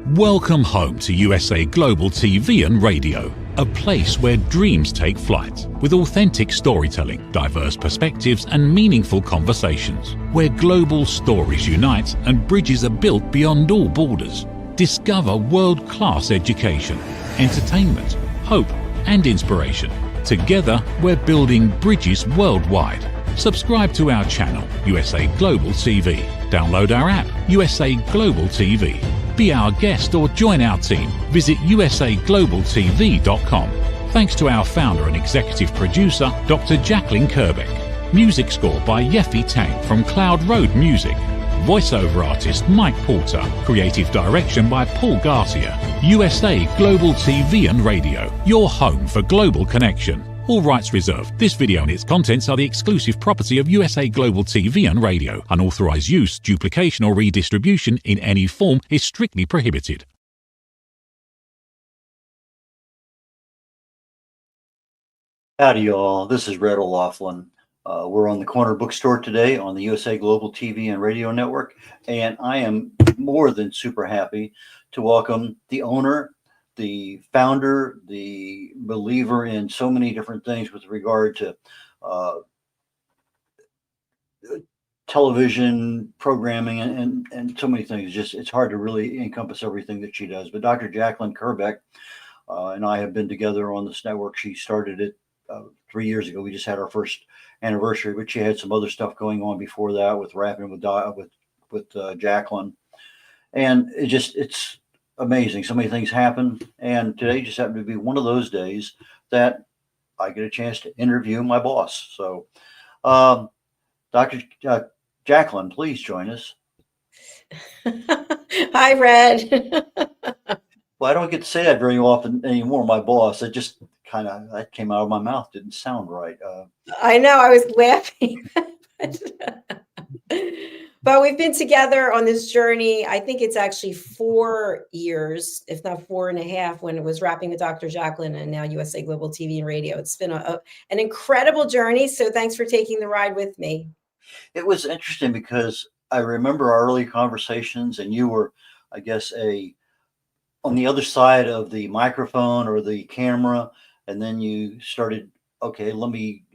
Welcome home to USA Global TV and Radio, a place where dreams take flight, with authentic storytelling, diverse perspectives and meaningful conversations, where global stories unite and bridges are built beyond all borders. Discover world-class education, entertainment, hope and inspiration. Together, we're building bridges worldwide. Subscribe to our channel, USA Global TV. Download our app, USA Global TV. Be our guest or join our team. Visit usaglobaltv.com. Thanks to our founder and executive producer, Dr. Jacalyn Kerbeck. Music score by Yeffy Tang from Cloud Road Music. Voiceover artist Mike Porter. Creative direction by Paul Garcia. USA Global TV and Radio, your home for global connection. All rights reserved. This video and its contents are the exclusive property of USA Global TV and Radio. Unauthorized use, duplication or redistribution in any form is strictly prohibited. Howdy y'all, this is red-olaughlin. We're on the corner bookstore today on the USA Global TV and Radio Network, and I am more than super happy to welcome the owner, the founder, the believer in so many different things with regard to television programming and so many things. It's hard to really encompass everything that she does. But Dr. Jacalyn Kerbeck and I have been together on this network. She started it 3 years ago. We just had our first anniversary, but she had some other stuff going on before that with rapping with Jacalyn, and it's amazing. So many things happen, and today just happened to be one of those days that I get a chance to interview my boss. So, Dr. Jacalyn, please join us. Hi, Red. Well, I don't get to say that very often anymore. My boss. It just that came out of my mouth. Didn't sound right. I know. I was laughing. But we've been together on this journey. I think it's actually 4 years, if not 4.5, when it was Rapping with Dr. Jacalyn and now USA Global TV and Radio. It's been an incredible journey. So thanks for taking the ride with me. It was interesting because I remember our early conversations, and you were, I guess, on the other side of the microphone or the camera, and then you started, okay, let me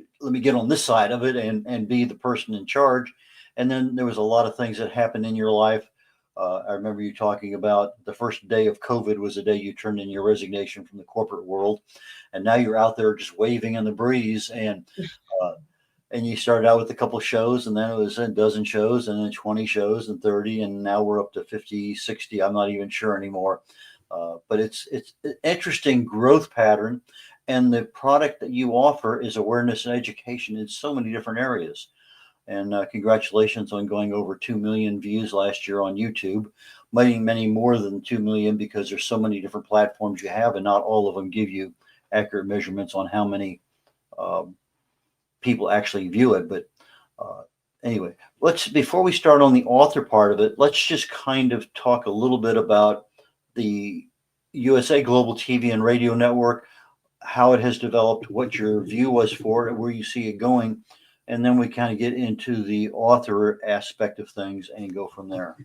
get on this side of it and be the person in charge. And then there was a lot of things that happened in your life. I remember you talking about the first day of COVID was the day you turned in your resignation from the corporate world. And now you're out there just waving in the breeze. And you started out with a couple of shows, and then it was a dozen shows, and then 20 shows and 30. And now we're up to 50, 60. I'm not even sure anymore. But it's an interesting growth pattern. And the product that you offer is awareness and education in so many different areas. And congratulations on going over 2 million views last year on YouTube. Many more than 2 million, because there's so many different platforms you have, and not all of them give you accurate measurements on how many people actually view it. But anyway, before we start on the author part of it, let's just kind of talk a little bit about the USA Global TV and Radio Network, how it has developed, what your view was for it, where you see it going. And then we kind of get into the author aspect of things and go from there.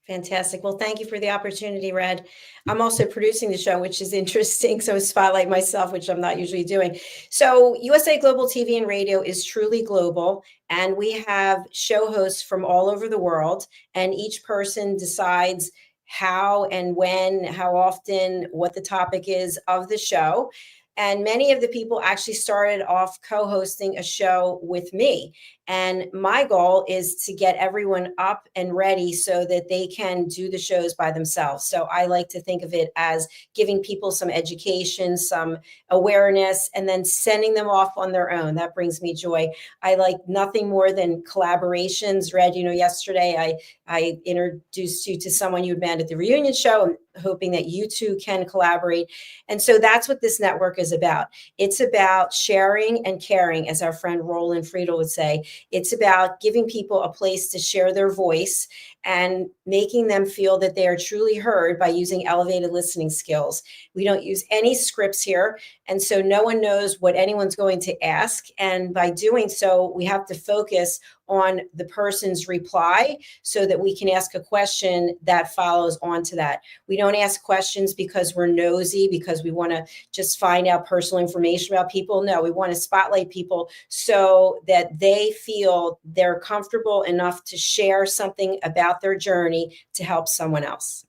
Fantastic. Well, thank you for the opportunity, Red. I'm also producing the show, which is interesting. So spotlight myself, which I'm not usually doing. So USA Global TV and Radio is truly global. And we have show hosts from all over the world. And each person decides how and when, how often, what the topic is of the show. And many of the people actually started off co-hosting a show with me. And my goal is to get everyone up and ready so that they can do the shows by themselves. So I like to think of it as giving people some education, some awareness, and then sending them off on their own. That brings me joy. I like nothing more than collaborations. Red, yesterday I introduced you to someone you'd met at the reunion show. I'm hoping that you two can collaborate. And so that's what this network is about. It's about sharing and caring, as our friend Roland Friedel would say. It's about giving people a place to share their voice and making them feel that they are truly heard by using elevated listening skills. We don't use any scripts here, and so no one knows what anyone's going to ask. And by doing so, we have to focus on the person's reply so that we can ask a question that follows on to that. We don't ask questions because we're nosy, because we want to just find out personal information about people. No, we want to spotlight people so that they feel they're comfortable enough to share something about their journey to help someone else.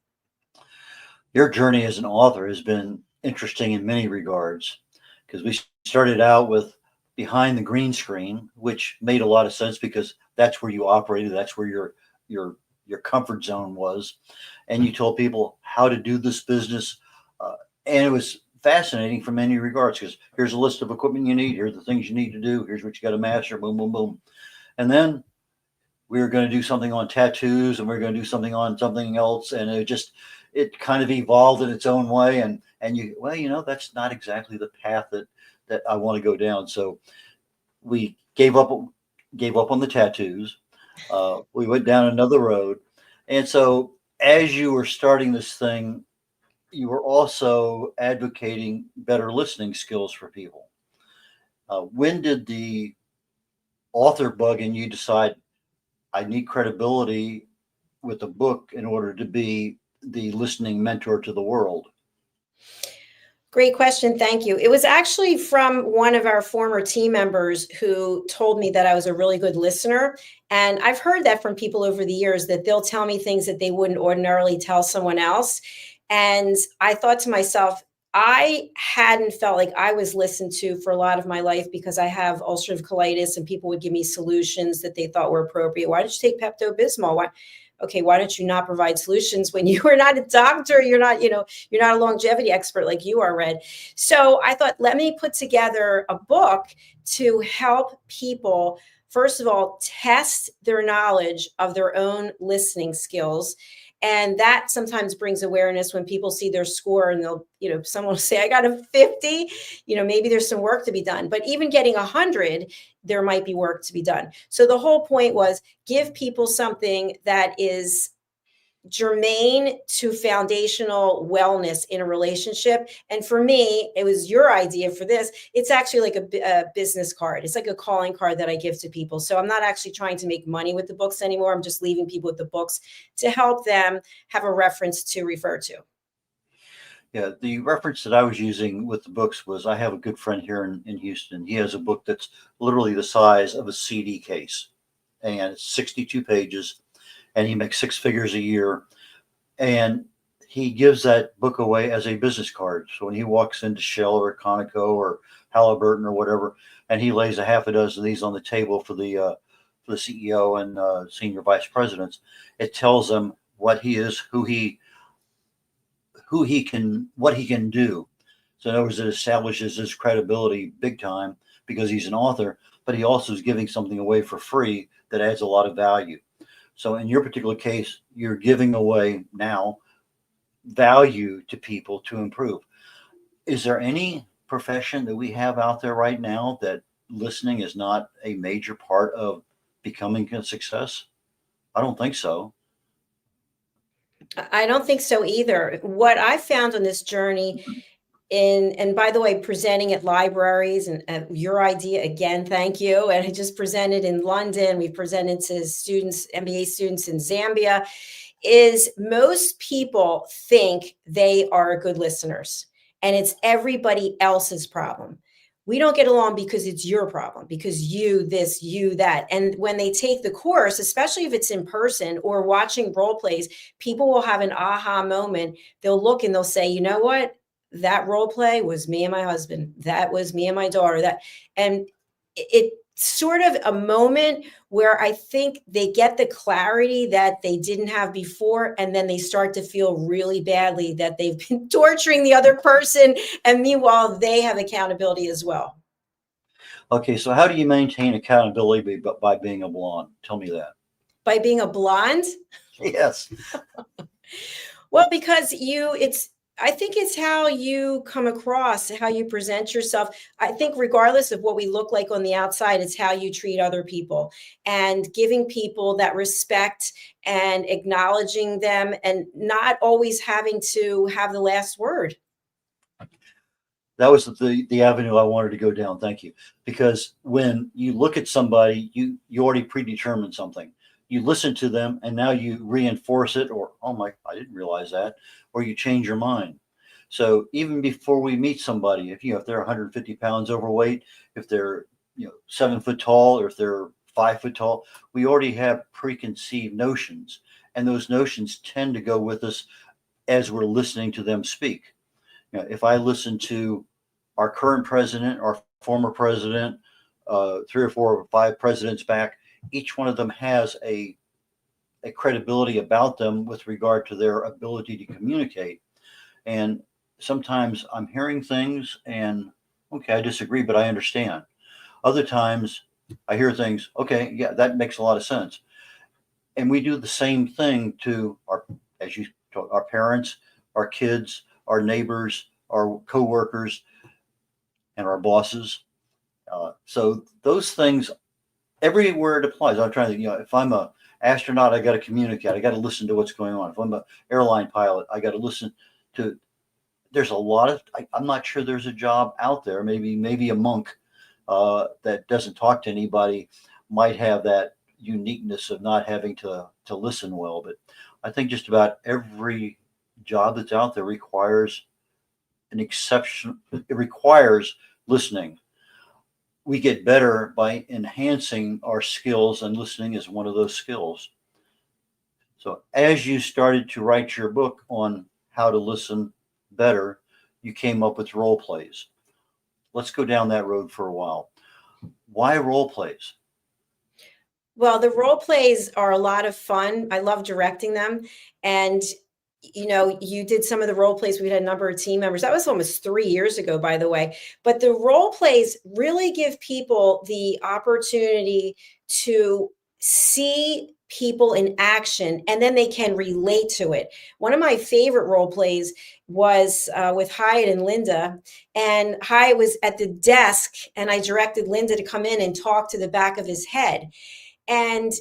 Your journey as an author has been interesting in many regards, because we started out with behind the green screen, which made a lot of sense because that's where you operated. That's where your comfort zone was. And you told people how to do this business. And it was fascinating from many regards, because here's a list of equipment you need. Here's the things you need to do. Here's what you got to master. Boom, boom, boom. And then we were going to do something on tattoos, and we were going to do something on something else. And it kind of evolved in its own way. And that's not exactly the path that I want to go down. So we gave up on the tattoos. We went down another road. And so as you were starting this thing, you were also advocating better listening skills for people. When did the author bug in you decide, I need credibility with a book in order to be the listening mentor to the world? Great question. Thank you. It was actually from one of our former team members who told me that I was a really good listener. And I've heard that from people over the years, that they'll tell me things that they wouldn't ordinarily tell someone else. And I thought to myself, I hadn't felt like I was listened to for a lot of my life, because I have ulcerative colitis and people would give me solutions that they thought were appropriate. Why don't you take Pepto-Bismol? Why don't you not provide solutions when you are not a doctor? You're not a longevity expert like you are, Red. So I thought, let me put together a book to help people, first of all, test their knowledge of their own listening skills. And that sometimes brings awareness when people see their score and they'll, someone will say, I got a 50, maybe there's some work to be done. But even getting 100, there might be work to be done. So the whole point was give people something that is germane to foundational wellness in a relationship. And for me, it was your idea for this. It's actually like a business card. It's like a calling card that I give to people. So I'm not actually trying to make money with the books anymore. I'm just leaving people with the books to help them have a reference to refer to. Yeah, the reference that I was using with the books was, I have a good friend here in Houston. He has a book that's literally the size of a CD case, and it's 62 pages. And he makes 6 figures a year, and he gives that book away as a business card. So when he walks into Shell or Conoco or Halliburton or whatever, and he lays a half a dozen of these on the table for the CEO and senior vice presidents, it tells them what he is, what he can do. So in other words, it establishes his credibility big time, because he's an author, but he also is giving something away for free that adds a lot of value. So in your particular case, you're giving away now value to people to improve. Is there any profession that we have out there right now that listening is not a major part of becoming a success? I don't think so. I don't think so either. What I found on this journey, and by the way, presenting at libraries and your idea again, thank you. And I just presented in London. We presented to students, MBA students in Zambia, is most people think they are good listeners, and it's everybody else's problem. We don't get along because it's your problem, because you this, you that. And when they take the course, especially if it's in person or watching role plays, people will have an aha moment. They'll look and they'll say, you know what? That role play was me and my husband. That was me and my daughter. And it's sort of a moment where I think they get the clarity that they didn't have before. And then they start to feel really badly that they've been torturing the other person. And meanwhile, they have accountability as well. Okay, so how do you maintain accountability by being a blonde? Tell me that. By being a blonde? Yes. Well, because I think it's how you come across, how you present yourself. I think regardless of what we look like on the outside, it's how you treat other people and giving people that respect and acknowledging them and not always having to have the last word. That was the avenue I wanted to go down. Thank you. Because when you look at somebody, you already predetermine something. You listen to them and now you reinforce it, or, oh my, I didn't realize that, or you change your mind. So even before we meet somebody, if they're 150 pounds overweight, if they're 7 foot tall, or if they're 5 foot tall, we already have preconceived notions, and those notions tend to go with us as we're listening to them speak. If I listen to our current president, our former president, 3 or 4 or 5 presidents back, each one of them has a credibility about them with regard to their ability to communicate. And sometimes I'm hearing things and, okay, I disagree, but I understand. Other times I hear things, okay, yeah, that makes a lot of sense. And we do the same thing to our parents, our kids, our neighbors, our coworkers, and our bosses. So those things, everywhere it applies. I'm trying to, if I'm a astronaut, I got to communicate. I got to listen to what's going on. If I'm an airline pilot, I got to listen to. There's a lot of. I'm not sure there's a job out there. Maybe a monk that doesn't talk to anybody might have that uniqueness of not having to listen well. But I think just about every job that's out there requires an exception. It requires listening. We get better by enhancing our skills, and listening is one of those skills. So as you started to write your book on how to listen better, you came up with role plays. Let's go down that road for a while. Why role plays? Well, the role plays are a lot of fun. I love directing them. And, you did some of the role plays. We had a number of team members. That was almost 3 years ago, by the way. But the role plays really give people the opportunity to see people in action, and then they can relate to it. One of my favorite role plays was with Hyatt and Linda. And Hyatt was at the desk, and I directed Linda to come in and talk to the back of his head. And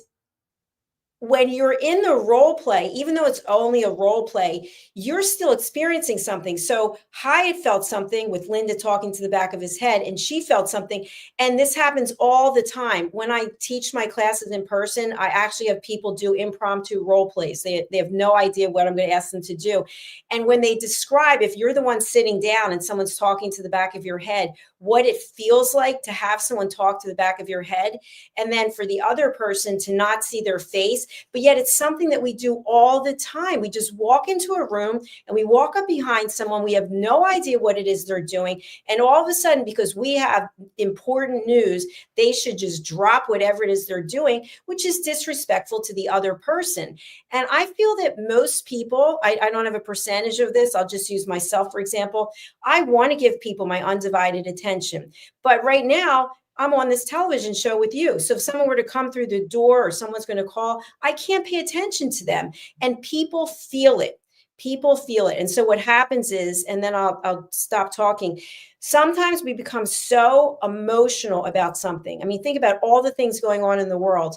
when you're in the role play, even though it's only a role play, you're still experiencing something. So Hyatt felt something with Linda talking to the back of his head, and she felt something. And this happens all the time. When I teach my classes in person, I actually have people do impromptu role plays. They have no idea what I'm going to ask them to do. And when they describe, if you're the one sitting down and someone's talking to the back of your head, what it feels like to have someone talk to the back of your head, and then for the other person to not see their face, but yet it's something that we do all the time. We just walk into a room and we walk up behind someone. We have no idea what it is they're doing. And all of a sudden, because we have important news, they should just drop whatever it is they're doing, which is disrespectful to the other person. And I feel that most people, I don't have a percentage of this. I'll just use myself, for example. I want to give people my undivided attention. But right now, I'm on this television show with you. So if someone were to come through the door or someone's going to call, I can't pay attention to them. And people feel it. People feel it. And so what happens is, and then I'll stop talking. Sometimes we become so emotional about something. I mean, think about all the things going on in the world.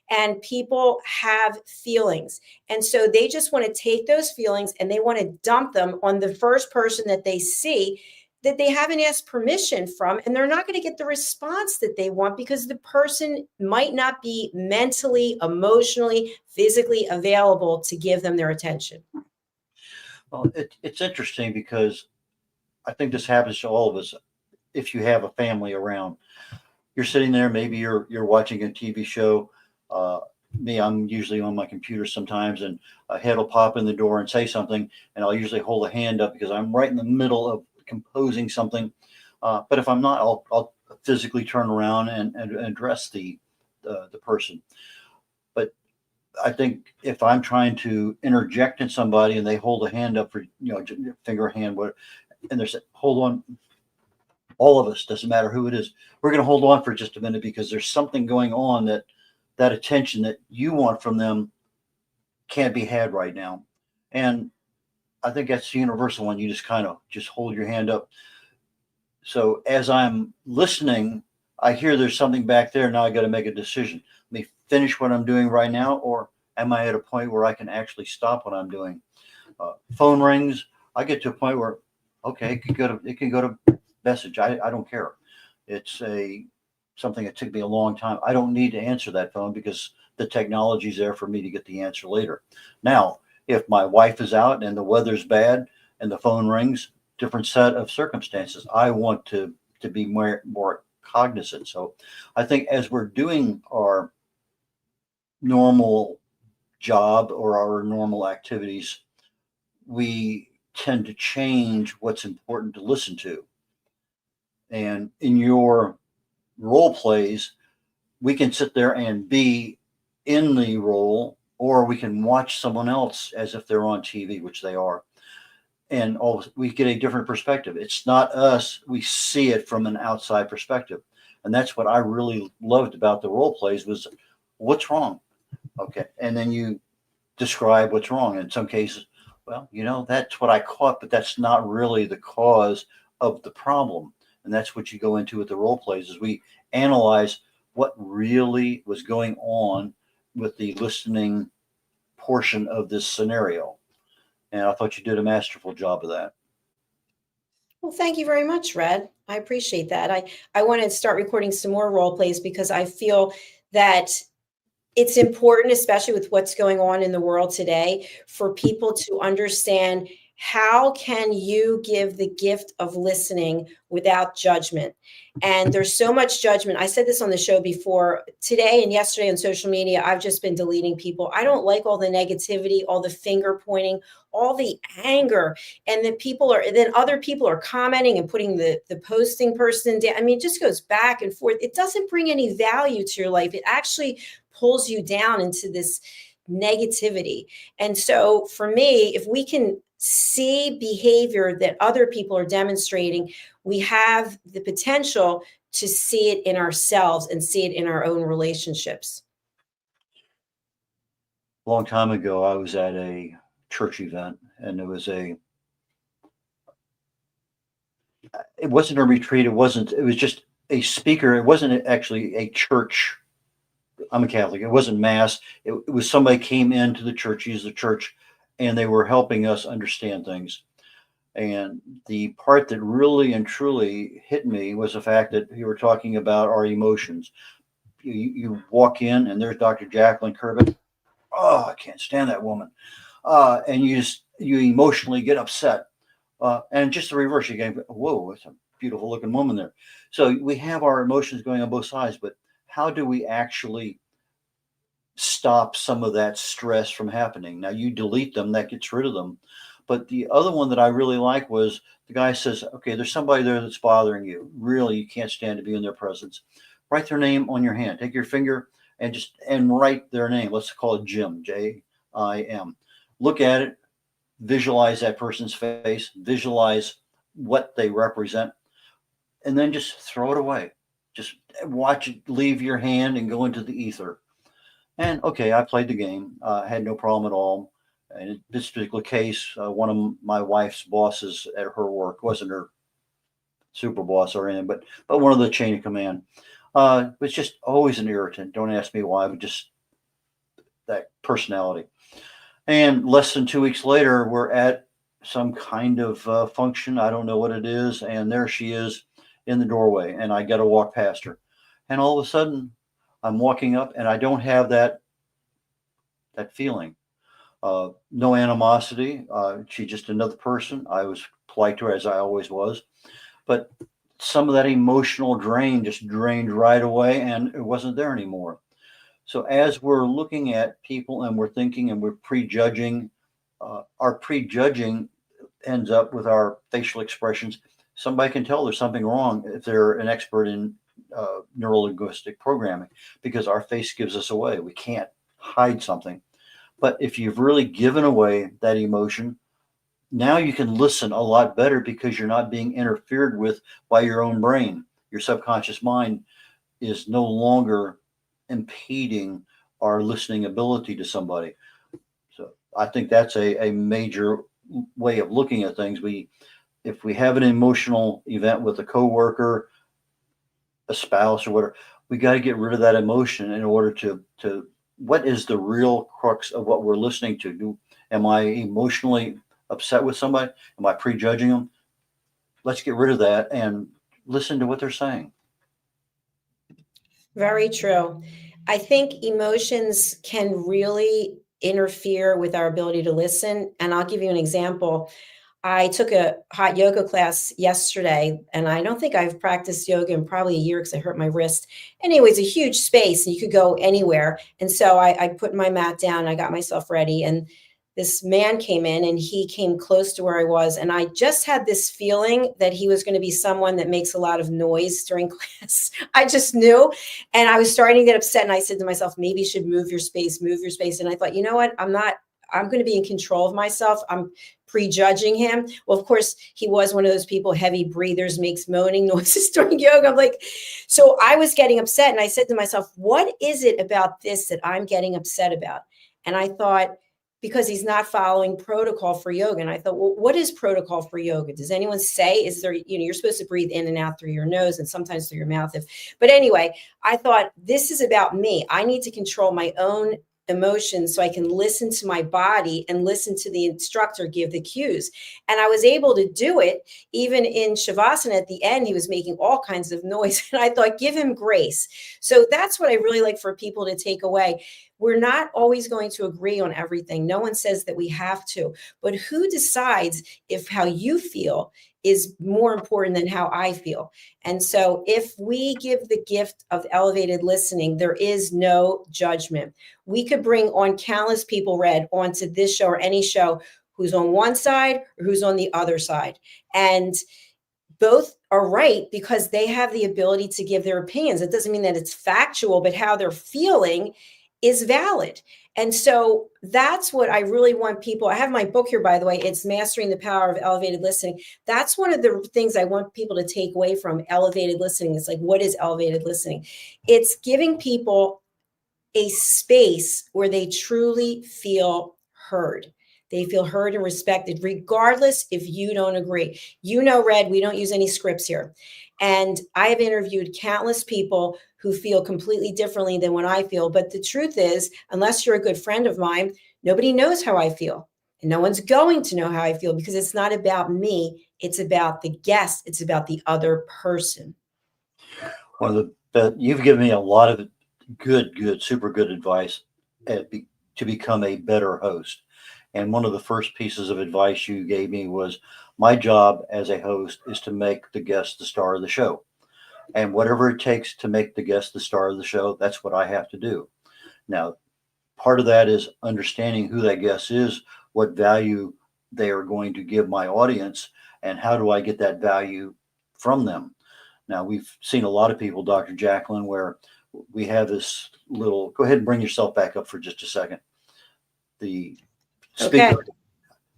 And people have feelings. And so they just want to take those feelings and they want to dump them on the first person that they see that they haven't asked permission from, and they're not going to get the response that they want because the person might not be mentally, emotionally, physically available to give them their attention. Well, it's interesting because I think this happens to all of us. If you have a family around, you're sitting there, maybe you're watching a TV show. I'm usually on my computer sometimes, and a head will pop in the door and say something, and I'll usually hold a hand up because I'm right in the middle of composing something. But if I'm not, I'll physically turn around and address the person. But I think if I'm trying to interject in somebody and they hold a hand up for, finger, hand, what, and they're saying, hold on, all of us, doesn't matter who it is, we're going to hold on for just a minute because there's something going on that attention that you want from them can't be had right now. And I think that's the universal one. You just kind of just hold your hand up. So as I'm listening, I hear there's something back there. Now I got to make a decision. Let me finish what I'm doing right now, or am I at a point where I can actually stop what I'm doing? Phone rings. I get to a point where, okay, it can go to message. I don't care. It's something that took me a long time. I don't need to answer that phone because the technology's there for me to get the answer later. Now, if my wife is out and the weather's bad and the phone rings, different set of circumstances. I want to be more cognizant. So I think as we're doing our normal job or our normal activities, we tend to change what's important to listen to. And in your role plays, we can sit there and be in the role, or we can watch someone else as if they're on TV, which they are. And we get a different perspective. It's not us. We see it from an outside perspective. And that's what I really loved about the role plays was, what's wrong? Okay. And then you describe what's wrong. In some cases, well, that's what I caught, but that's not really the cause of the problem. And that's what you go into with the role plays is we analyze what really was going on with the listening portion of this scenario. And I thought you did a masterful job of that. Well, thank you very much, Red. I appreciate that. I want to start recording some more role plays because I feel that it's important, especially with what's going on in the world today, for people to understand how can you give the gift of listening without judgment. And there's so much judgment. I said this on the show before. Today and yesterday on social media, I've just been deleting people. I don't like all the negativity, all the finger pointing, all the anger. And then other people are commenting and putting the posting person down. I mean, it just goes back and forth. It doesn't bring any value to your life. It actually pulls you down into this negativity. And so for me, if we can see behavior that other people are demonstrating, we have the potential to see it in ourselves and see it in our own relationships. A long time ago, I was at a church event, and it wasn't a retreat. It was just a speaker. It wasn't actually a church. I'm a Catholic. It wasn't mass. It was somebody came into the church, used the church, and they were helping us understand things. And the part that really and truly hit me was the fact that you were talking about our emotions. You walk in and there's Dr. Jacalyn Kerbeck. Oh, I can't stand that woman. And you emotionally get upset. And just the reverse, you go, whoa, it's a beautiful looking woman there. So we have our emotions going on both sides, but how do we actually stop some of that stress from happening? Now you delete them, that gets rid of them. But the other one that I really like was the guy says, okay, there's somebody there that's bothering you. Really, you can't stand to be in their presence. Write their name on your hand. Take your finger and write their name. Let's call it Jim, Jim. Look at it, visualize that person's face, visualize what they represent, and then just throw it away. Just watch it leave your hand and go into the ether. And okay, I played the game. Had no problem at all. And in this particular case, one of my wife's bosses at her work, wasn't her super boss or anything, but one of the chain of command, was just always an irritant. Don't ask me why, but just that personality. And less than 2 weeks later, we're at some kind of function. I don't know what it is. And there she is in the doorway, and I got to walk past her. And all of a sudden, I'm walking up, and I don't have that feeling. No animosity. She's just another person. I was polite to her as I always was, but some of that emotional drain just drained right away, and it wasn't there anymore. So as we're looking at people and we're thinking and we're prejudging, our prejudging ends up with our facial expressions. Somebody can tell there's something wrong if they're an expert in neuro-linguistic programming, because our face gives us away. We can't hide something. But if you've really given away that emotion, now you can listen a lot better because you're not being interfered with by your own brain. Your subconscious mind is no longer impeding our listening ability to somebody. So I think that's a major way of looking at things. If we have an emotional event with a coworker, a spouse, or whatever, we got to get rid of that emotion in order to what is the real crux of what we're listening to? Am I emotionally upset with somebody? Am I prejudging them? Let's get rid of that and listen to what they're saying. Very true. I think emotions can really interfere with our ability to listen. And I'll give you an example. I took a hot yoga class yesterday, and I don't think I've practiced yoga in probably a year because I hurt my wrist. Anyway, it's a huge space and you could go anywhere. And so I put my mat down, I got myself ready, and this man came in and he came close to where I was. And I just had this feeling that he was going to be someone that makes a lot of noise during class. I just knew. And I was starting to get upset. And I said to myself, maybe you should move your space, move your space. And I thought, you know what? I'm going to be in control of myself. I'm prejudging him. Well, of course, he was one of those people, heavy breathers, makes moaning noises during yoga. I'm like, so I was getting upset. And I said to myself, what is it about this that I'm getting upset about? And I thought, because he's not following protocol for yoga. And I thought, well, what is protocol for yoga? Does anyone say, is there, you're supposed to breathe in and out through your nose and sometimes through your mouth. But anyway, I thought, this is about me. I need to control my own emotions so I can listen to my body and listen to the instructor give the cues. And I was able to do it. Even in Shavasana at the end, he was making all kinds of noise. And I thought, give him grace. So that's what I really like for people to take away. We're not always going to agree on everything. No one says that we have to, but who decides if how you feel is more important than how I feel? And so if we give the gift of elevated listening, there is no judgment. We could bring on countless people, Red, onto this show or any show who's on one side or who's on the other side. And both are right because they have the ability to give their opinions. It doesn't mean that it's factual, but how they're feeling is valid. And so that's what I really want people. I have my book here, by the way. It's Mastering the Power of Elevated Listening. That's one of the things I want people to take away from elevated listening. It's like, what is elevated listening? It's giving people a space where they truly feel heard. They feel heard and respected, regardless if you don't agree. Red, we don't use any scripts here. And I have interviewed countless people who feel completely differently than what I feel. But the truth is, unless you're a good friend of mine, nobody knows how I feel. And no one's going to know how I feel because it's not about me. It's about the guest. It's about the other person. You've given me a lot of super good advice to become a better host. And one of the first pieces of advice you gave me was my job as a host is to make the guest the star of the show. And whatever it takes to make the guest the star of the show, that's what I have to do. Now, part of that is understanding who that guest is, what value they are going to give my audience, and how do I get that value from them. Now, we've seen a lot of people, Dr. Jacalyn, where we have this little, go ahead and bring yourself back up for just a second. The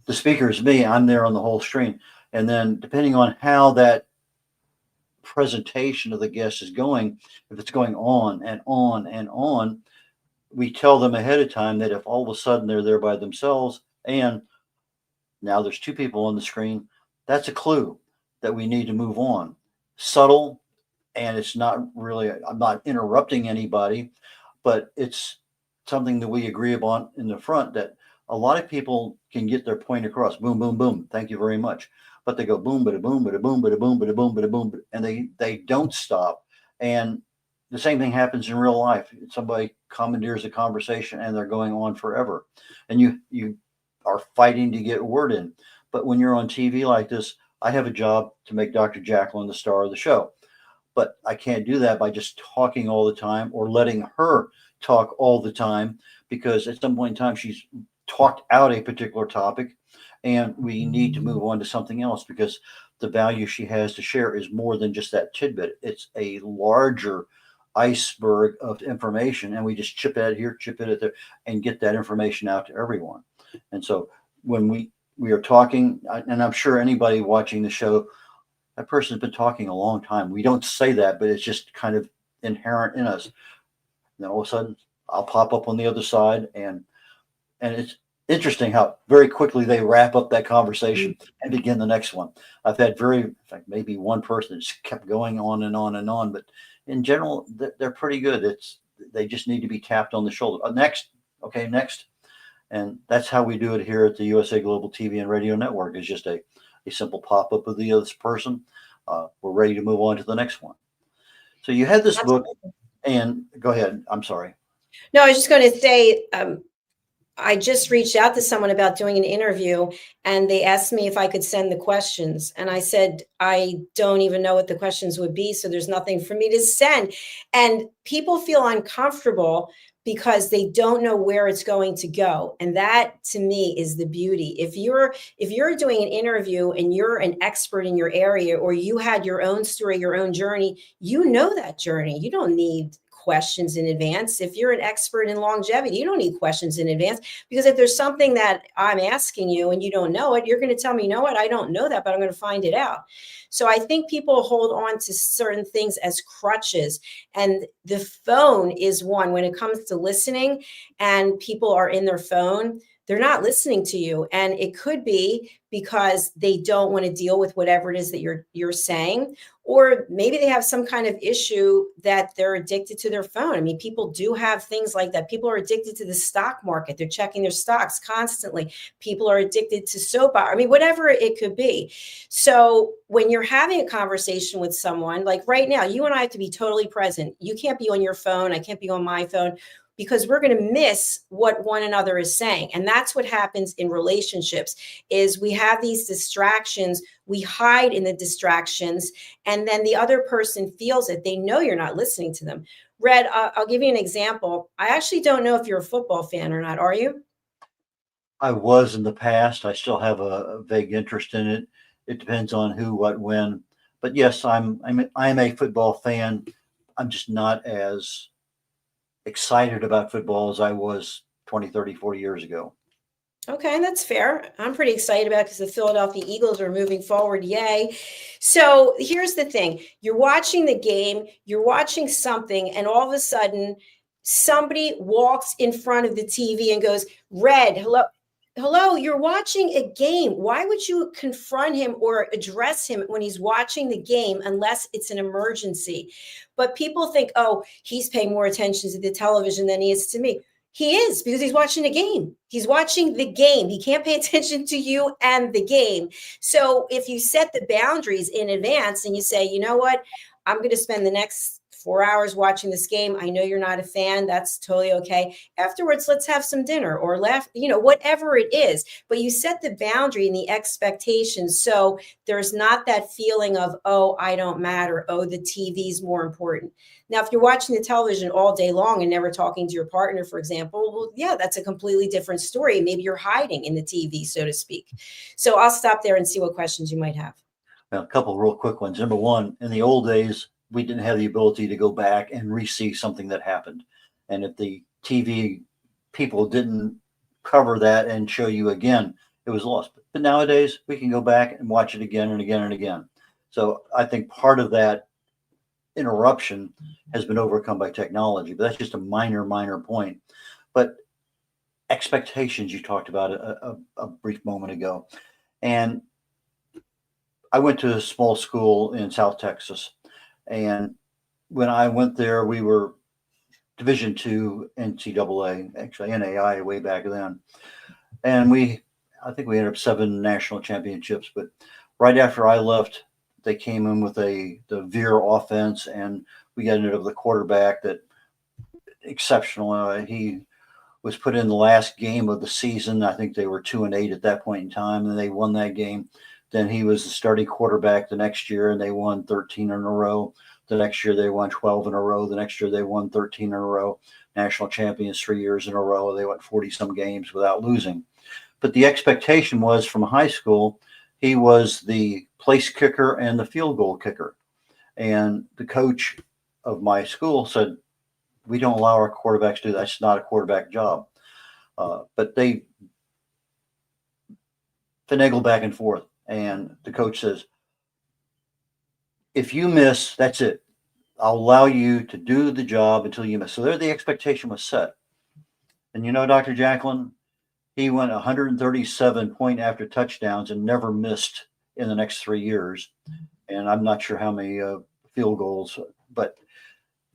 speaker is me. I'm there on the whole screen. And then depending on how that presentation of the guest is going, if it's going on and on and on, we tell them ahead of time that if all of a sudden they're there by themselves and now there's two people on the screen, that's a clue that we need to move on. Subtle, and it's not really, I'm not interrupting anybody, but it's something that we agree upon in the front that a lot of people can get their point across. Boom, boom, boom. Thank you very much. But they go boom, bada boom, bada boom, bada boom, bada boom, bada boom, and they don't stop. And the same thing happens in real life. Somebody commandeers a conversation and they're going on forever, and you are fighting to get a word in. But when you're on TV like this, I have a job to make Dr. Jacalyn the star of the show. But I can't do that by just talking all the time or letting her talk all the time, because at some point in time she's talked out a particular topic and we need to move on to something else, because the value she has to share is more than just that tidbit. It's a larger iceberg of information, and we just chip at it here, chip at it there, and get that information out to everyone. And so when we are talking, and I'm sure anybody watching the show, that person's been talking a long time. We don't say that, but it's just kind of inherent in us. And then all of a sudden I'll pop up on the other side, and interesting how very quickly they wrap up that conversation and begin the next one. I've had in fact, maybe one person that just kept going on and on and on, but in general, they're pretty good. They just need to be tapped on the shoulder. Next, okay, next. And that's how we do it here at the USA Global TV and Radio Network. Is just a simple pop-up of the other person. We're ready to move on to the next one. So you had this book, and go ahead. I'm sorry. No, I was just going to say, I just reached out to someone about doing an interview, and they asked me if I could send the questions. And I said, I don't even know what the questions would be, so there's nothing for me to send. And people feel uncomfortable because they don't know where it's going to go. And that, to me, is the beauty. If you're doing an interview and you're an expert in your area, or you had your own story, your own journey, you know that journey. You don't need questions in advance. If you're an expert in longevity, you don't need questions in advance, because if there's something that I'm asking you and you don't know it, you're going to tell me, you know what, I don't know that, but I'm going to find it out. So I think people hold on to certain things as crutches, and the phone is one. When it comes to listening and people are in their phone, they're not listening to you. And it could be because they don't want to deal with whatever it is that you're saying, or maybe they have some kind of issue that they're addicted to their phone. I mean, people do have things like that. People are addicted to the stock market. They're checking their stocks constantly. People are addicted to soap opera. I mean, whatever it could be. So when you're having a conversation with someone, like right now, you and I have to be totally present. You can't be on your phone. I can't be on my phone, because we're going to miss what one another is saying. And that's what happens in relationships, is we have these distractions, we hide in the distractions, and then the other person feels it. They know you're not listening to them. Red, I'll give you an example. I actually don't know if you're a football fan or not. Are you? I was in the past. I still have a vague interest in it. It depends on who, what, when. But yes, I'm a football fan. I'm just not as excited about football as I was 20, 30, 40 years ago. Okay, that's fair. I'm pretty excited about it because the Philadelphia Eagles are moving forward. Yay. So here's the thing. You're watching the game, you're watching something, and all of a sudden somebody walks in front of the TV and goes, Red, hello, you're watching a game. Why would you confront him or address him when he's watching the game unless it's an emergency? But people think, oh, he's paying more attention to the television than he is to me. He is, because he's watching a game. He's watching the game. He can't pay attention to you and the game. So if you set the boundaries in advance and you say, you know what, I'm going to spend the next 4 hours watching this game. I know you're not a fan. That's totally okay. Afterwards, let's have some dinner or whatever it is. But you set the boundary and the expectations. So there's not that feeling of, oh, I don't matter. Oh, the TV's more important. Now, if you're watching the television all day long and never talking to your partner, for example, well, yeah, that's a completely different story. Maybe you're hiding in the TV, so to speak. So I'll stop there and see what questions you might have. Now, a couple of real quick ones. Number one, in the old days, we didn't have the ability to go back and re-see something that happened. And if the TV people didn't cover that and show you again, it was lost. But nowadays, we can go back and watch it again and again and again. So I think part of that interruption has been overcome by technology, but that's just a minor point. But expectations, you talked about a brief moment ago. And I went to a small school in South Texas. And when I went there, we were Division II NCAA, actually NAI way back then. And I think we ended up 7 national championships. But right after I left, they came in with the veer offense, and we got into the quarterback that exceptional. He was put in the last game of the season. I think they were 2-8 at that point in time, and they won that game. Then he was the starting quarterback the next year, and they won 13 in a row. The next year they won 12 in a row. The next year they won 13 in a row. National champions 3 years in a row. They went 40-some games without losing. But the expectation was from high school, he was the place kicker and the field goal kicker. And the coach of my school said, we don't allow our quarterbacks to do that. It's not a quarterback job. But they finagle back and forth. And the coach says, if you miss, that's it. I'll allow you to do the job until you miss. So there the expectation was set. And Dr. Jacalyn, He went 137 point after touchdowns and never missed in the next 3 years. And I'm not sure how many field goals, but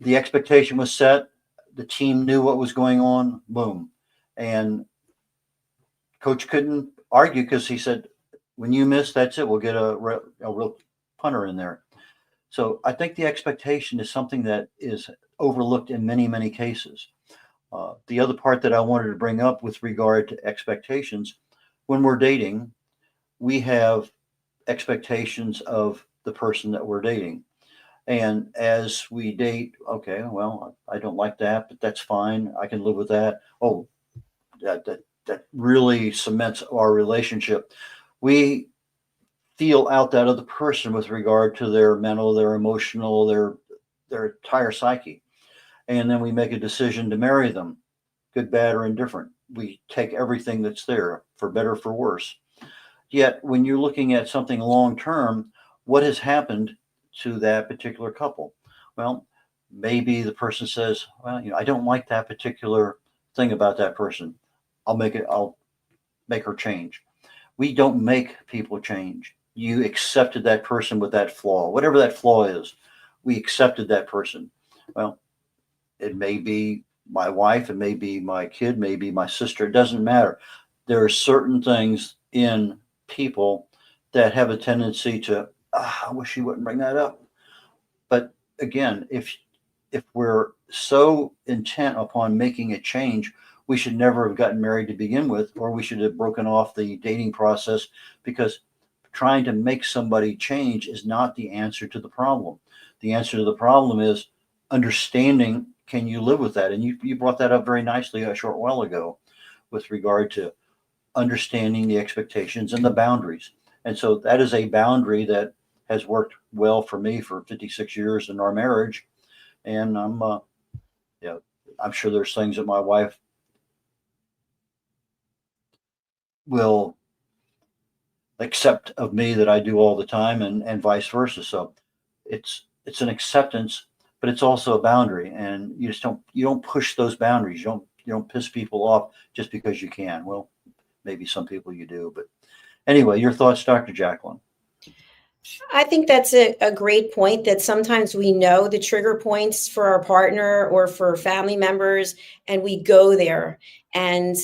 the expectation was set. The team knew what was going on. Boom. And coach couldn't argue because he said, when you miss, that's it. We'll get a real punter in there. So I think the expectation is something that is overlooked in many, many cases. The other part that I wanted to bring up with regard to expectations, when we're dating, we have expectations of the person that we're dating. And as we date, okay, well, I don't like that, but that's fine. I can live with that. Oh, that really cements our relationship. We feel out that other person with regard to their mental, their emotional, their entire psyche. And then we make a decision to marry them, good, bad, or indifferent. We take everything that's there, for better, for worse. Yet when you're looking at something long term, what has happened to that particular couple? Well, maybe the person says, well, I don't like that particular thing about that person. I'll make her change. We don't make people change. You accepted that person with that flaw, whatever that flaw is. We accepted that person. Well, it may be my wife, it may be my kid, maybe my sister. It doesn't matter. There are certain things in people that have a tendency to, I wish you wouldn't bring that up. But again, if we're so intent upon making a change, we should never have gotten married to begin with, or we should have broken off the dating process, because trying to make somebody change is not the answer to the problem. The answer to the problem is understanding, can you live with that? And you brought that up very nicely a short while ago with regard to understanding the expectations and the boundaries. And so that is a boundary that has worked well for me for 56 years in our marriage. And I'm sure there's things that my wife will accept of me that I do all the time, and vice versa. So it's an acceptance, but it's also a boundary, and you don't push those boundaries. You don't piss people off just because you can. Well, maybe some people you do, but anyway, your thoughts, Dr. Jacalyn? I think that's a great point, that sometimes we know the trigger points for our partner or for family members, and we go there. And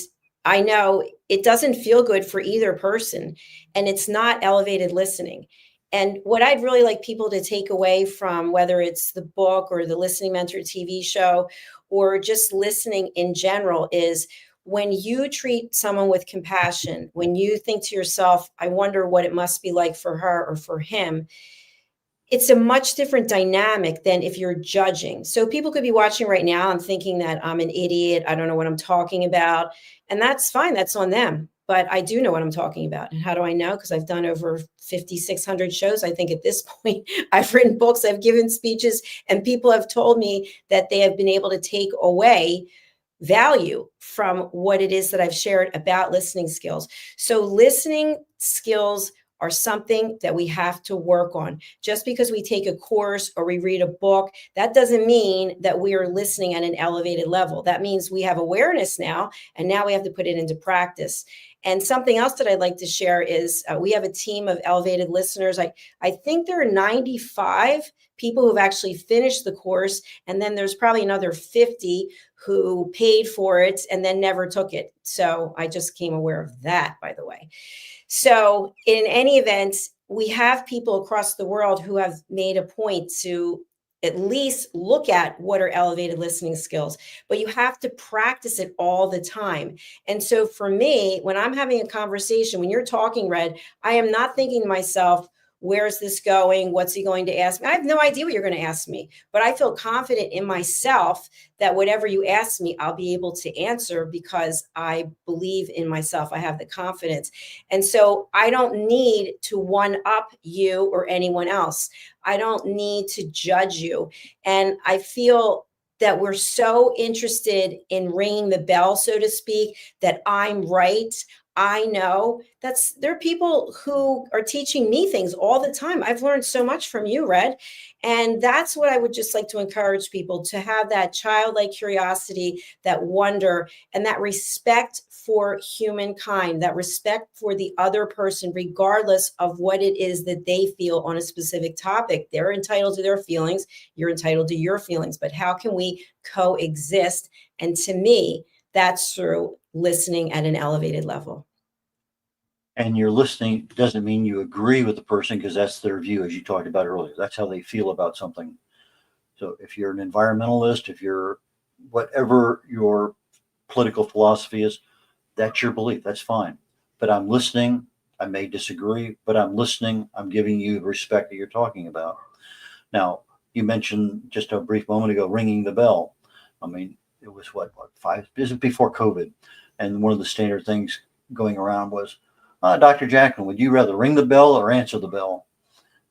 I know it doesn't feel good for either person, and it's not elevated listening. And what I'd really like people to take away from, whether it's the book or the Listening Mentor TV show or just listening in general, is when you treat someone with compassion, when you think to yourself, I wonder what it must be like for her or for him, it's a much different dynamic than if you're judging. So people could be watching right now and thinking that I'm an idiot, I don't know what I'm talking about. And that's fine, that's on them. But I do know what I'm talking about. And how do I know? Because I've done over 5,600 shows. I think at this point, I've written books, I've given speeches, and people have told me that they have been able to take away value from what it is that I've shared about listening skills. So listening skills are something that we have to work on. Just because we take a course or we read a book, that doesn't mean that we are listening at an elevated level. That means we have awareness now, and now we have to put it into practice. And something else that I'd like to share is we have a team of elevated listeners. I think there are 95 people who've actually finished the course, and then there's probably another 50 who paid for it and then never took it. So I just became aware of that, by the way. So in any event, we have people across the world who have made a point to at least look at what are elevated listening skills, but you have to practice it all the time. And so for me, when I'm having a conversation, when you're talking, Red, I am not thinking to myself, where's this going? What's he going to ask me? I have no idea what you're going to ask me, but I feel confident in myself that whatever you ask me, I'll be able to answer because I believe in myself. I have the confidence. And so I don't need to one up you or anyone else. I don't need to judge you. And I feel that we're so interested in ringing the bell, so to speak, that I'm right, I know there are people who are teaching me things all the time. I've learned so much from you, Red. And that's what I would just like to encourage people to have, that childlike curiosity, that wonder, and that respect for humankind, that respect for the other person, regardless of what it is that they feel on a specific topic. They're entitled to their feelings. You're entitled to your feelings. But how can we coexist? And to me, that's through listening at an elevated level. And you're listening doesn't mean you agree with the person, because that's their view, as you talked about earlier. That's how they feel about something. So if you're an environmentalist, if you're whatever your political philosophy is, that's your belief. That's fine. But I'm listening. I may disagree, but I'm listening. I'm giving you the respect that you're talking about. Now, you mentioned just a brief moment ago ringing the bell. I mean, it was this is before COVID. And one of the standard things going around was, Dr. Jacalyn, would you rather ring the bell or answer the bell?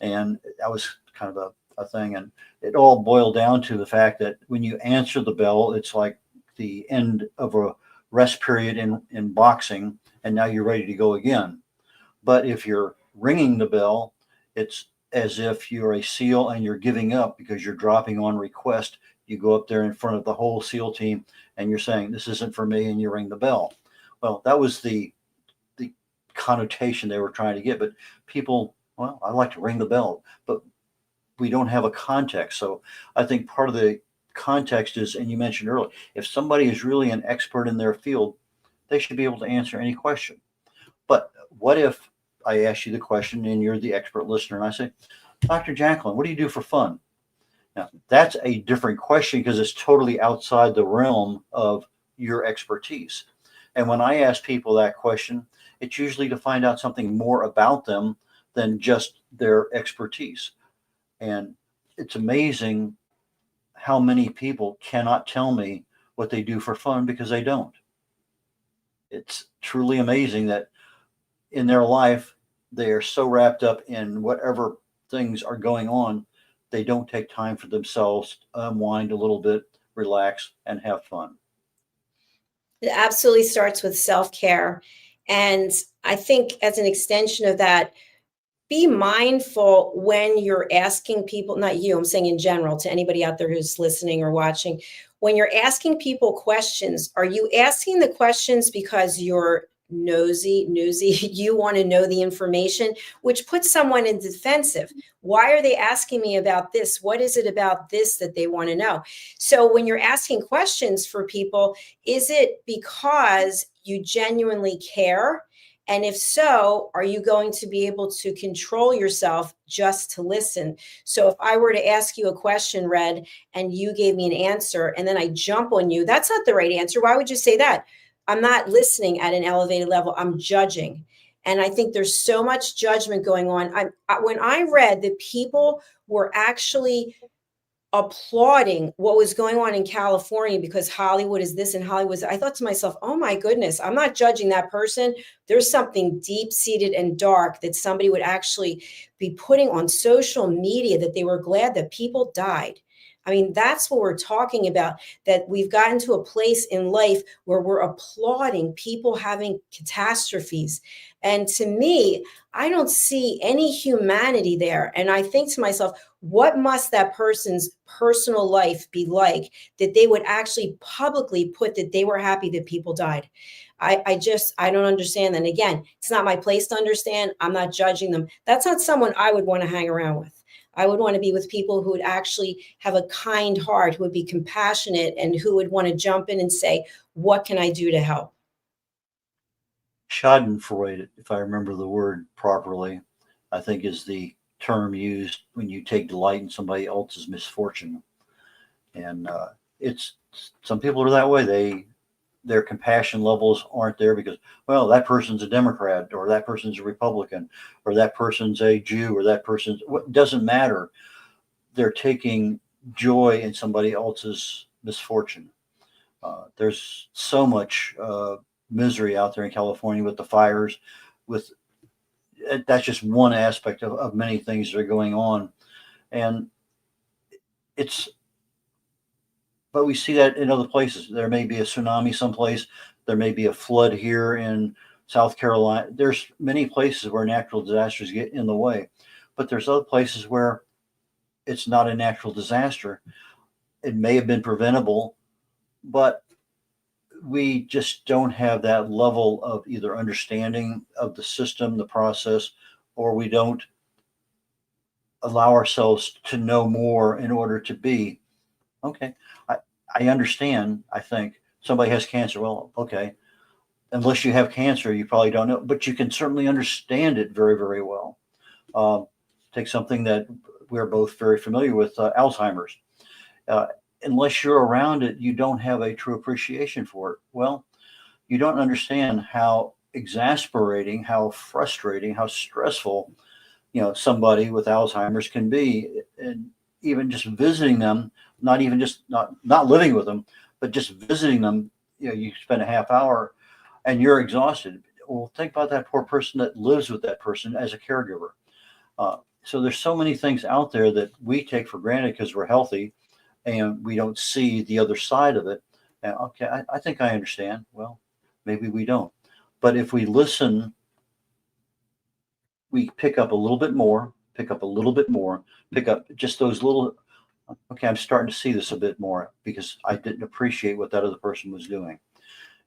And that was kind of a thing. And it all boiled down to the fact that when you answer the bell, it's like the end of a rest period in boxing, and now you're ready to go again. But if you're ringing the bell, it's as if you're a SEAL and you're giving up because you're dropping on request. You go up there in front of the whole SEAL team and you're saying, this isn't for me, and you ring the bell. Well, that was the connotation they were trying to get. But people, well, I like to ring the bell, but we don't have a context. So I think part of the context is, and you mentioned earlier, if somebody is really an expert in their field, they should be able to answer any question. But what if I ask you the question and you're the expert listener and I say, Dr. Jacalyn, what do you do for fun? Now, that's a different question because it's totally outside the realm of your expertise. And when I ask people that question, it's usually to find out something more about them than just their expertise. And it's amazing how many people cannot tell me what they do for fun because they don't. It's truly amazing that in their life, they are so wrapped up in whatever things are going on, they don't take time for themselves to unwind a little bit, relax, and have fun. It absolutely starts with self-care. And I think as an extension of that, be mindful when you're asking people, not you, I'm saying in general to anybody out there who's listening or watching, when you're asking people questions, are you asking the questions because you're nosy, you want to know the information, which puts someone in defensive? Why are they asking me about this? What is it about this that they want to know? So when you're asking questions for people, is it because you genuinely care? And if so, are you going to be able to control yourself just to listen? So if I were to ask you a question, Red, and you gave me an answer, and then I jump on you, that's not the right answer. Why would you say that? I'm not listening at an elevated level. I'm judging. And I think there's so much judgment going on. When I read that people were actually applauding what was going on in California because Hollywood is this and Hollywood is, I thought to myself, oh my goodness, I'm not judging that person. There's something deep seated and dark that somebody would actually be putting on social media, that they were glad that people died. I mean, that's what we're talking about, that we've gotten to a place in life where we're applauding people having catastrophes. And to me, I don't see any humanity there. And I think to myself, what must that person's personal life be like that they would actually publicly put that they were happy that people died? I don't understand that. And again, it's not my place to understand. I'm not judging them. That's not someone I would want to hang around with. I would want to be with people who would actually have a kind heart, who would be compassionate, and who would want to jump in and say, what can I do to help? Schadenfreude, if I remember the word properly, I think is the term used when you take delight in somebody else's misfortune. And it's, some people are that way. Their compassion levels aren't there because, well, that person's a Democrat, or that person's a Republican, or that person's a Jew, or that person's, what doesn't matter. They're taking joy in somebody else's misfortune. There's so much misery out there in California with the fires. That's just one aspect of many things that are going on, and but we see that in other places. There may be a tsunami someplace. There may be a flood here in South Carolina. There's many places where natural disasters get in the way, but there's other places where it's not a natural disaster. It may have been preventable, but we just don't have that level of either understanding of the system, the process, or we don't allow ourselves to know more in order to be okay. I understand. I think somebody has cancer. Well, okay. Unless you have cancer, you probably don't know, but you can certainly understand it very, very well. Take something that we're both very familiar with, Alzheimer's. Uh, Unless you're around it, you don't have a true appreciation for it. Well, you don't understand how exasperating, how frustrating, how stressful, somebody with Alzheimer's can be. And even just visiting them, not even just not living with them, but just visiting them, you spend a half hour and you're exhausted. Well, think about that poor person that lives with that person as a caregiver. So there's so many things out there that we take for granted because we're healthy and we don't see the other side of it. And okay, I think I understand. Well, maybe we don't. But if we listen, we pick up a little bit more, pick up a little bit more, pick up just those little, okay, I'm starting to see this a bit more because I didn't appreciate what that other person was doing.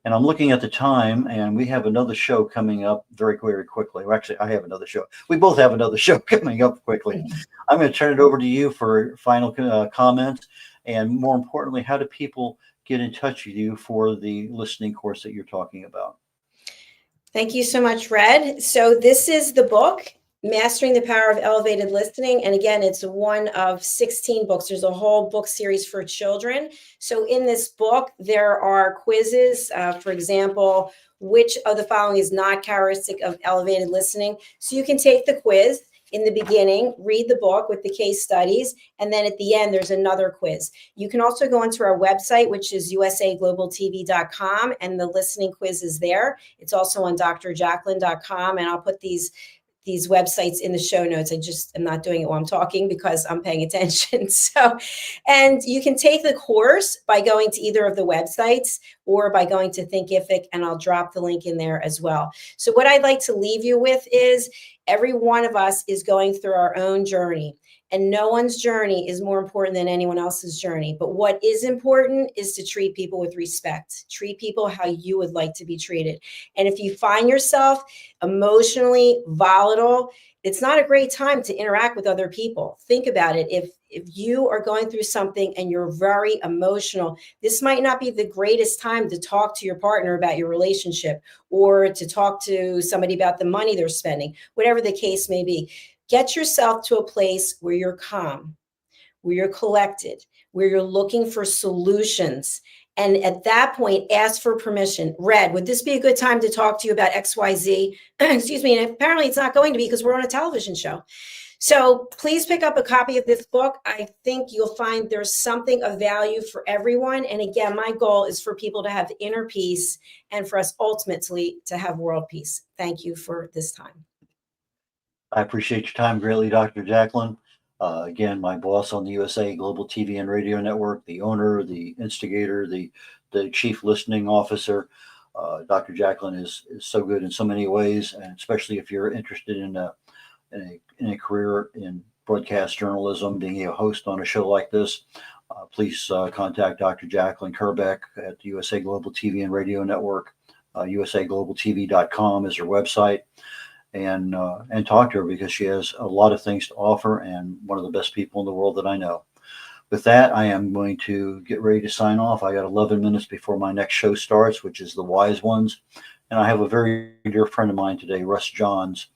And I'm looking at the time, and we have another show coming up very, very quickly. Well, actually, I have another show. We both have another show coming up quickly. I'm going to turn it over to you for final comments. And more importantly, how do people get in touch with you for the listening course that you're talking about? Thank you so much, Red. So this is the book, Mastering the Power of Elevated Listening. And again, it's one of 16 books. There's a whole book series for children. So in this book, there are quizzes. For example, which of the following is not characteristic of elevated listening? So you can take the quiz in the beginning, read the book with the case studies, and then at the end, there's another quiz. You can also go onto our website, which is usaglobaltv.com, and the listening quiz is there. It's also on drjacalyn.com, and I'll put these websites in the show notes. I'm not doing it while I'm talking because I'm paying attention. So, and you can take the course by going to either of the websites or by going to Thinkific, and I'll drop the link in there as well. So what I'd like to leave you with is every one of us is going through our own journey. And no one's journey is more important than anyone else's journey. But what is important is to treat people with respect. Treat people how you would like to be treated. And if you find yourself emotionally volatile, it's not a great time to interact with other people. Think about it. If you are going through something and you're very emotional, this might not be the greatest time to talk to your partner about your relationship or to talk to somebody about the money they're spending, whatever the case may be. Get yourself to a place where you're calm, where you're collected, where you're looking for solutions. And at that point, ask for permission. Red, would this be a good time to talk to you about XYZ? Excuse me. And apparently it's not going to be because we're on a television show. So please pick up a copy of this book. I think you'll find there's something of value for everyone. And again, my goal is for people to have inner peace and for us ultimately to have world peace. Thank you for this time. I appreciate your time greatly, Dr. Jacalyn. Again, my boss on the USA Global TV and Radio Network, the owner, the instigator, the chief listening officer. Dr. Jacalyn is so good in so many ways, and especially if you're interested in a career in broadcast journalism, being a host on a show like this, please contact Dr. Jacalyn Kerbeck at the USA Global TV and Radio Network. usaglobaltv.com is her website. And talk to her because she has a lot of things to offer and one of the best people in the world that I know. With that, I am going to get ready to sign off. I got 11 minutes before my next show starts, which is The Wise Ones. And I have a very dear friend of mine today, Russ Johns,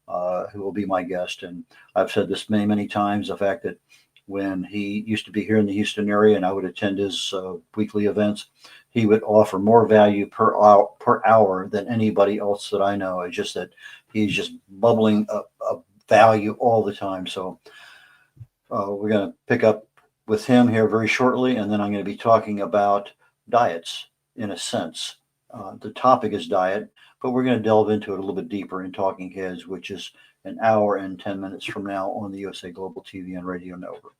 who will be my guest. And I've said this many, many times, the fact that when he used to be here in the Houston area and I would attend his weekly events, he would offer more value per hour than anybody else that I know. It's just that he's just bubbling up value all the time. So we're going to pick up with him here very shortly, and then I'm going to be talking about diets in a sense. The topic is diet, but we're going to delve into it a little bit deeper in Talking Heads, which is an hour and 10 minutes from now on the USA Global TV and Radio Network.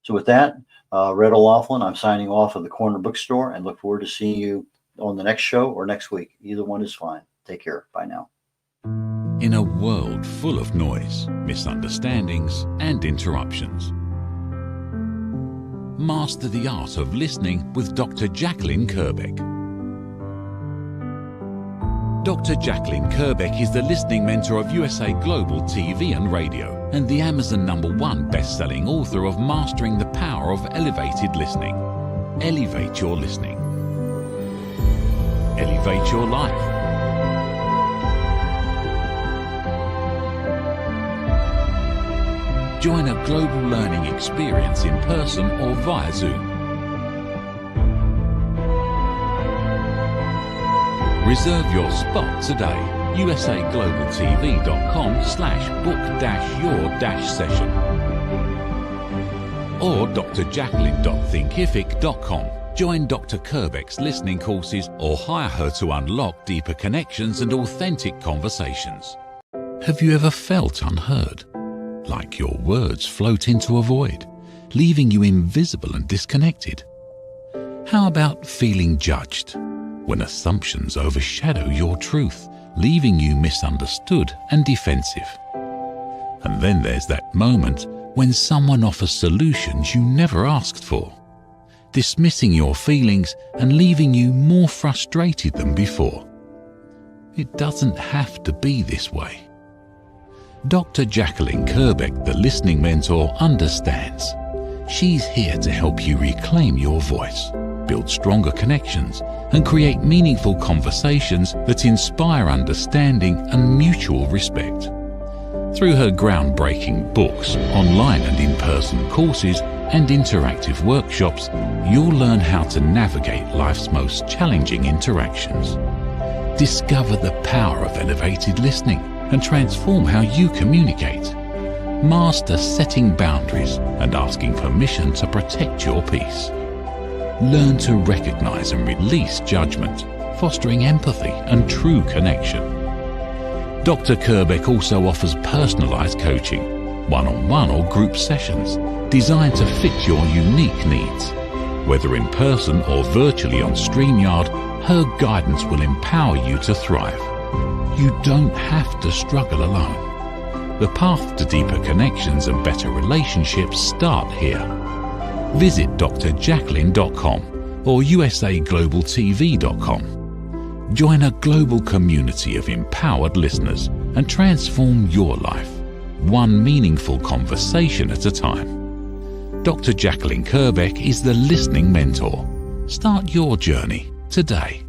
So with that, red-olaughlin, I'm signing off of the Corner Bookstore and look forward to seeing you on the next show or next week. Either one is fine. Take care. Bye now. In a world full of noise, misunderstandings, and interruptions, master the art of listening with Dr. Jacalyn Kerbeck. Dr. Jacalyn Kerbeck is the listening mentor of USA Global TV and Radio and the Amazon #1 best-selling author of Mastering the Power of Elevated Listening. Elevate your listening. Elevate your life. Join a global learning experience in person or via Zoom. Reserve your spot today. usaglobaltv.com/book-your-session or drjacalyn.thinkific.com. Join Dr. Kerbeck's listening courses or hire her to unlock deeper connections and authentic conversations. Have you ever felt unheard? Like your words float into a void, leaving you invisible and disconnected? How about feeling judged, when assumptions overshadow your truth, leaving you misunderstood and defensive? And then there's that moment when someone offers solutions you never asked for, dismissing your feelings and leaving you more frustrated than before. It doesn't have to be this way. Dr. Jacalyn Kerbeck, the listening mentor, understands. She's here to help you reclaim your voice, build stronger connections, and create meaningful conversations that inspire understanding and mutual respect. Through her groundbreaking books, online and in-person courses, and interactive workshops, you'll learn how to navigate life's most challenging interactions. Discover the power of elevated listening and transform how you communicate. Master setting boundaries and asking permission to protect your peace. Learn to recognize and release judgment, fostering empathy and true connection. Dr. Kerbeck also offers personalized coaching, one-on-one or group sessions, designed to fit your unique needs. Whether in person or virtually on StreamYard, her guidance will empower you to thrive. You don't have to struggle alone. The path to deeper connections and better relationships start here. Visit drjacalyn.com or usaglobaltv.com. Join a global community of empowered listeners and transform your life, one meaningful conversation at a time. Dr. Jacalyn Kerbeck is the listening mentor. Start your journey today.